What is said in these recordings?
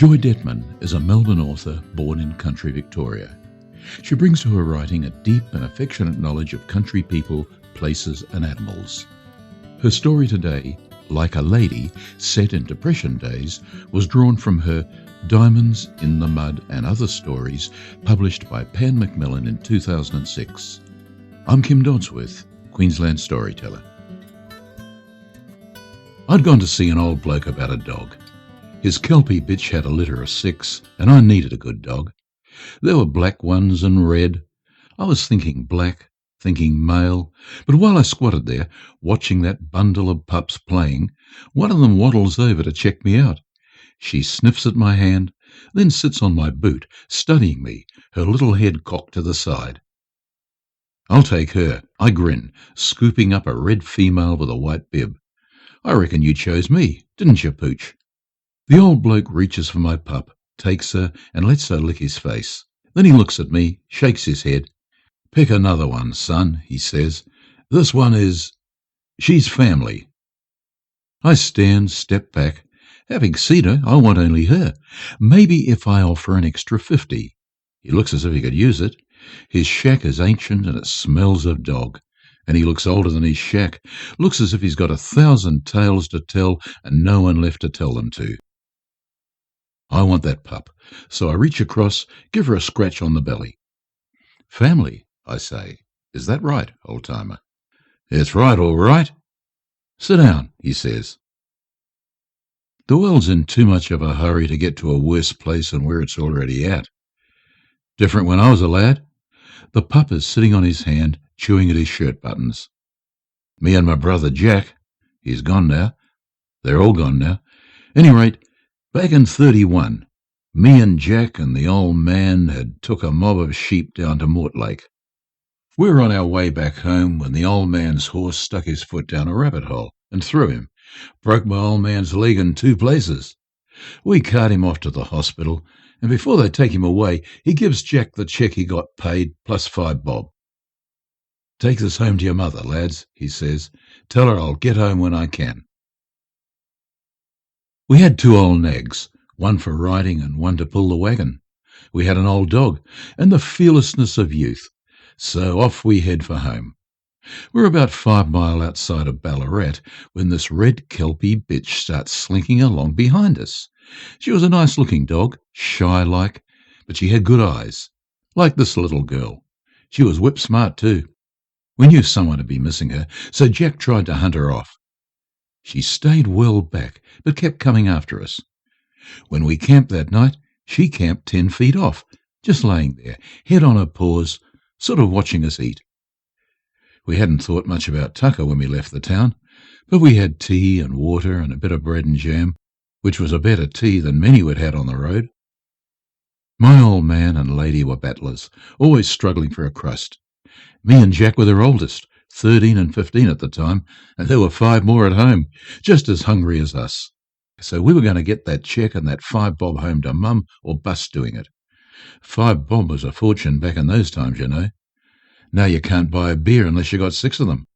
Joy Dettman is a Melbourne author born in country Victoria. She brings to her writing a deep and affectionate knowledge of country people, places and animals. Her story today, Like a Lady, set in Depression days, was drawn from her Diamonds in the Mud and Other Stories, published by Pan Macmillan in 2006. I'm Kim Dodsworth, Queensland storyteller. I'd gone to see an old bloke about a dog. His kelpie bitch had a litter of 6, and I needed a good dog. There were black ones and red. I was thinking black, thinking male, but while I squatted there, watching that bundle of pups playing, one of them waddles over to check me out. She sniffs at my hand, then sits on my boot, studying me, her little head cocked to the side. I'll take her, I grin, scooping up a red female with a white bib. I reckon you chose me, didn't you, Pooch? The old bloke reaches for my pup, takes her, and lets her lick his face. Then he looks at me, shakes his head. "Pick another one, son," he says. "This one she's family." I step back. Having seen her, I want only her. Maybe if I offer an extra 50. He looks as if he could use it. His shack is ancient and it smells of dog. And he looks older than his shack. Looks as if he's got 1,000 tales to tell and no one left to tell them to. I want that pup, so I reach across, give her a scratch on the belly. "Family," I say. "Is that right, old-timer?" "It's right, all right." "Sit down," he says. The world's in too much of a hurry to get to a worse place than where it's already at. Different when I was a lad. The pup is sitting on his hand, chewing at his shirt buttons. Me and my brother Jack, he's gone now. They're all gone now. Any rate, back in 31, me and Jack and the old man had took a mob of sheep down to Mortlake. We were on our way back home when the old man's horse stuck his foot down a rabbit hole and threw him. Broke my old man's leg in 2 places. We cart him off to the hospital, and before they take him away, he gives Jack the cheque he got paid plus 5 bob. "Take this home to your mother, lads," he says. "Tell her I'll get home when I can." We had 2 old nags, one for riding and one to pull the wagon. We had an old dog and the fearlessness of youth, so off we head for home. We're about 5 miles outside of Ballarat when this red kelpie bitch starts slinking along behind us. She was a nice-looking dog, shy-like, but she had good eyes, like this little girl. She was whip-smart too. We knew someone would be missing her, so Jack tried to hunt her off. She stayed well back, but kept coming after us. When we camped that night, she camped 10 feet off, just laying there, head on her paws, sort of watching us eat. We hadn't thought much about tucker when we left the town, but we had tea and water and a bit of bread and jam, which was a better tea than many we'd had on the road. My old man and lady were battlers, always struggling for a crust. Me and Jack were their oldest, 13 and 15 at the time, and there were 5 more at home, just as hungry as us. So we were going to get that cheque and that 5 bob home to Mum or bust doing it. 5 bob was a fortune back in those times, you know. Now you can't buy a beer unless you got 6 of them.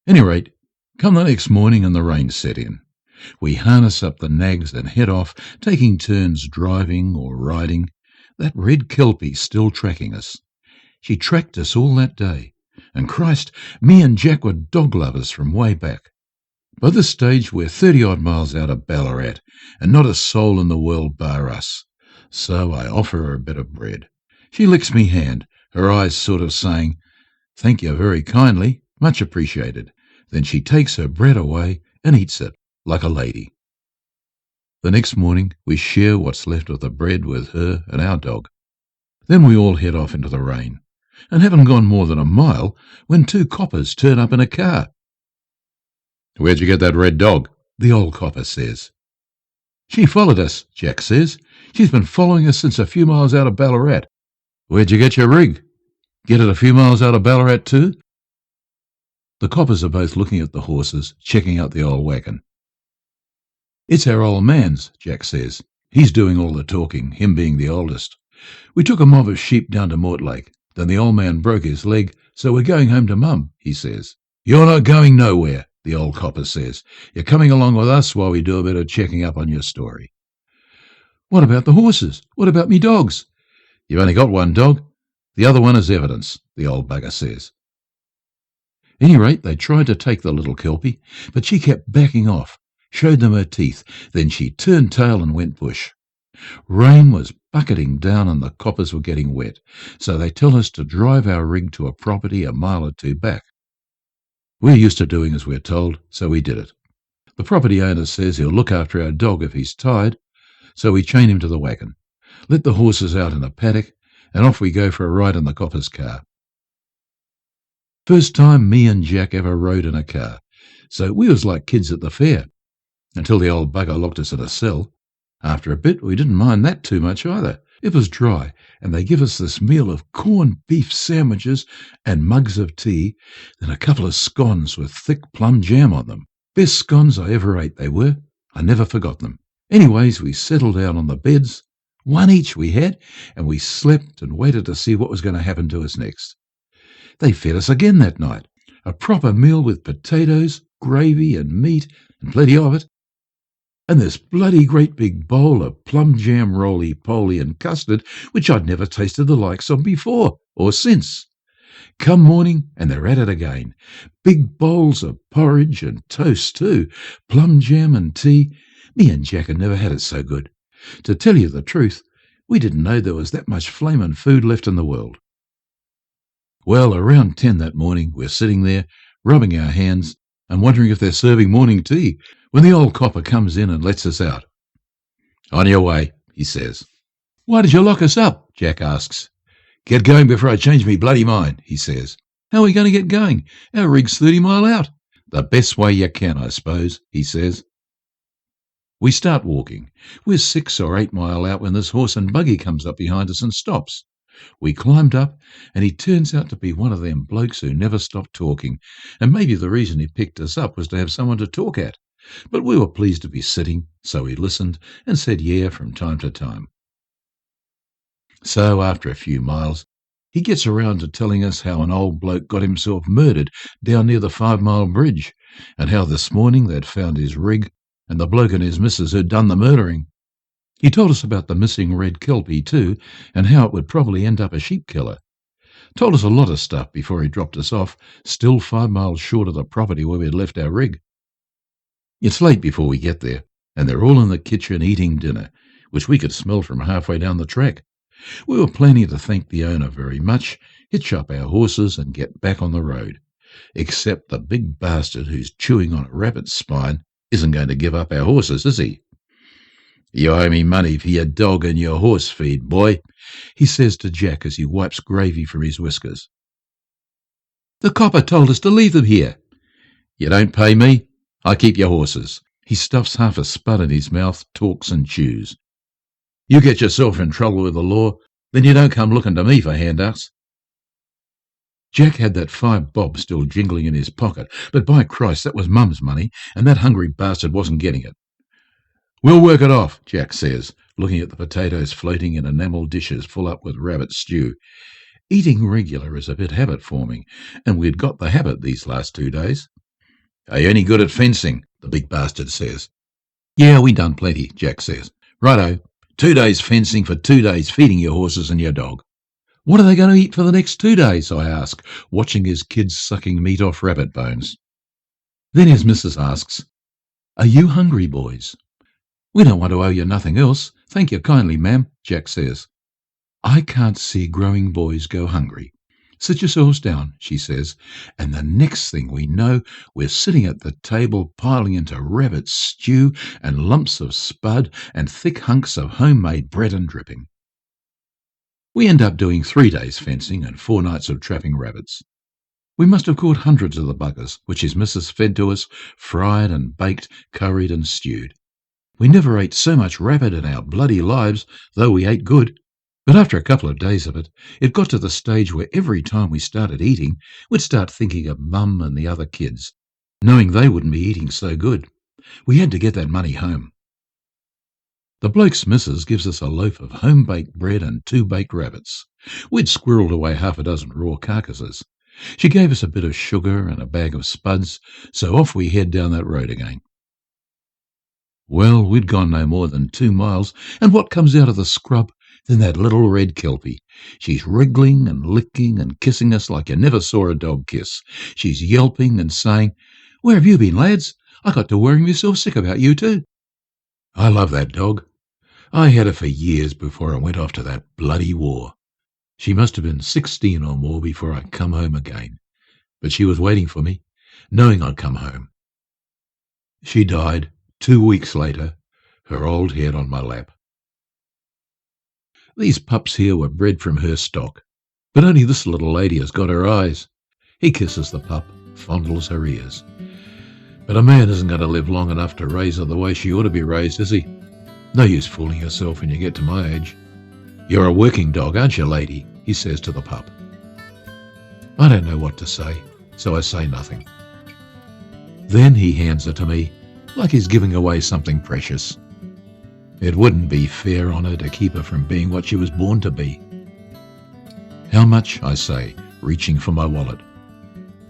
Any rate, come the next morning and the rain set in. We harness up the nags and head off, taking turns driving or riding, that red kelpie still tracking us. She tracked us all that day, and Christ, me and Jack were dog lovers from way back. By this stage we're 30-odd miles out of Ballarat, and not a soul in the world bar us. So I offer her a bit of bread. She licks me hand, her eyes sort of saying, "Thank you very kindly, much appreciated." Then she takes her bread away and eats it, like a lady. The next morning we share what's left of the bread with her and our dog. Then we all head off into the rain, and haven't gone more than a mile when 2 coppers turn up in a car. "Where'd you get that red dog?" the old copper says. "She followed us," Jack says. "She's been following us since a few miles out of Ballarat." "Where'd you get your rig? Get it a few miles out of Ballarat too?" The coppers are both looking at the horses, checking out the old wagon. "It's our old man's," Jack says. "He's doing all the talking, him being the oldest. We took a mob of sheep down to Mortlake. Then the old man broke his leg, so we're going home to Mum," he says. "You're not going nowhere," the old copper says. "You're coming along with us while we do a bit of checking up on your story." What about the horses? What about me dogs? You've only got one dog. The other one is evidence, the old bugger says. At any rate, they tried to take the little kelpie, but she kept backing off, showed them her teeth, then she turned tail and went bush. Rain was bucketing down and the coppers were getting wet, so they tell us to drive our rig to a property a mile or two back. We're used to doing as we're told, so we did it. The property owner says he'll look after our dog if he's tired, so we chain him to the wagon, let the horses out in a paddock, and off we go for a ride in the copper's car. First time me and Jack ever rode in a car, so we was like kids at the fair, until the old bugger locked us in a cell. After a bit, we didn't mind that too much either. It was dry, and they give us this meal of corned beef sandwiches and mugs of tea, then a couple of scones with thick plum jam on them. Best scones I ever ate they were. I never forgot them. Anyways, we settled down on the beds, one each we had, and we slept and waited to see what was going to happen to us next. They fed us again that night, a proper meal with potatoes, gravy and meat, and plenty of it, and this bloody great big bowl of plum jam roly-poly and custard, which I'd never tasted the likes of before or since. Come morning, and they're at it again. Big bowls of porridge and toast too, plum jam and tea. Me and Jack had never had it so good. To tell you the truth, we didn't know there was that much flamin' food left in the world. Well, around 10 that morning, we're sitting there, rubbing our hands and wondering if they're serving morning tea, when the old copper comes in and lets us out. On your way, he says. Why did you lock us up? Jack asks. Get going before I change me bloody mind, he says. How are we going to get going? Our rig's 30 mile out. The best way you can, I suppose, he says. We start walking. We're 6 or 8 mile out when this horse and buggy comes up behind us and stops. We climbed up, and he turns out to be one of them blokes who never stopped talking, and maybe the reason he picked us up was to have someone to talk at. But we were pleased to be sitting, so we listened and said yeah from time to time. So after a few miles, he gets around to telling us how an old bloke got himself murdered down near the 5 Mile Bridge, and how this morning they'd found his rig and the bloke and his missus who'd done the murdering. He told us about the missing red kelpie too, and how it would probably end up a sheep killer. Told us a lot of stuff before he dropped us off, still 5 miles short of the property where we'd left our rig. It's late before we get there, and they're all in the kitchen eating dinner, which we could smell from halfway down the track. We were planning to thank the owner very much, hitch up our horses and get back on the road. Except the big bastard who's chewing on a rabbit's spine isn't going to give up our horses, is he? You owe me money for your dog and your horse feed, boy, he says to Jack as he wipes gravy from his whiskers. The copper told us to leave them here. You don't pay me, I keep your horses. He stuffs half a spud in his mouth, talks and chews. You get yourself in trouble with the law, then you don't come looking to me for handouts. Jack had that 5 bob still jingling in his pocket, but by Christ, that was Mum's money, and that hungry bastard wasn't getting it. We'll work it off, Jack says, looking at the potatoes floating in enamel dishes full up with rabbit stew. Eating regular is a bit habit-forming, and we'd got the habit these last 2 days. Are you any good at fencing? The big bastard says. Yeah, we done plenty, Jack says. Righto, 2 days fencing for 2 days feeding your horses and your dog. What are they going to eat for the next 2 days? I ask, watching his kids sucking meat off rabbit bones. Then his missus asks, Are you hungry, boys? We don't want to owe you nothing else. Thank you kindly, ma'am, Jack says. I can't see growing boys go hungry. Sit yourselves down, she says, and the next thing we know, we're sitting at the table piling into rabbit stew and lumps of spud and thick hunks of homemade bread and dripping. We end up doing 3 days fencing and 4 nights of trapping rabbits. We must have caught hundreds of the buggers, which his missus fed to us, fried and baked, curried and stewed. We never ate so much rabbit in our bloody lives, though we ate good. But after a couple of days of it, it got to the stage where every time we started eating, we'd start thinking of Mum and the other kids, knowing they wouldn't be eating so good. We had to get that money home. The bloke's missus gives us a loaf of home-baked bread and 2 baked rabbits. We'd squirreled away half a dozen raw carcasses. She gave us a bit of sugar and a bag of spuds, so off we head down that road again. Well, we'd gone no more than 2 miles, and what comes out of the scrub? Then that little red kelpie. She's wriggling and licking and kissing us like you never saw a dog kiss. She's yelping and saying, "Where have you been, lads? I got to worrying myself sick about you too." I love that dog. I had her for years before I went off to that bloody war. She must have been 16 or more before I come home again. But she was waiting for me, knowing I'd come home. She died 2 weeks later, her old head on my lap. These pups here were bred from her stock, but only this little lady has got her eyes. He kisses the pup, fondles her ears. But a man isn't going to live long enough to raise her the way she ought to be raised, is he? No use fooling yourself when you get to my age. "You're a working dog, aren't you, lady?" he says to the pup. I don't know what to say, so I say nothing. Then he hands her to me, like he's giving away something precious. It wouldn't be fair on her to keep her from being what she was born to be. "How much?" I say, reaching for my wallet.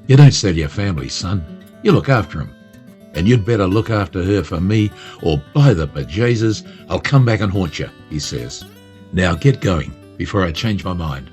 "You don't sell your family, son. You look after 'em. And you'd better look after her for me, or by the bejesus, I'll come back and haunt you," he says. "Now get going, before I change my mind."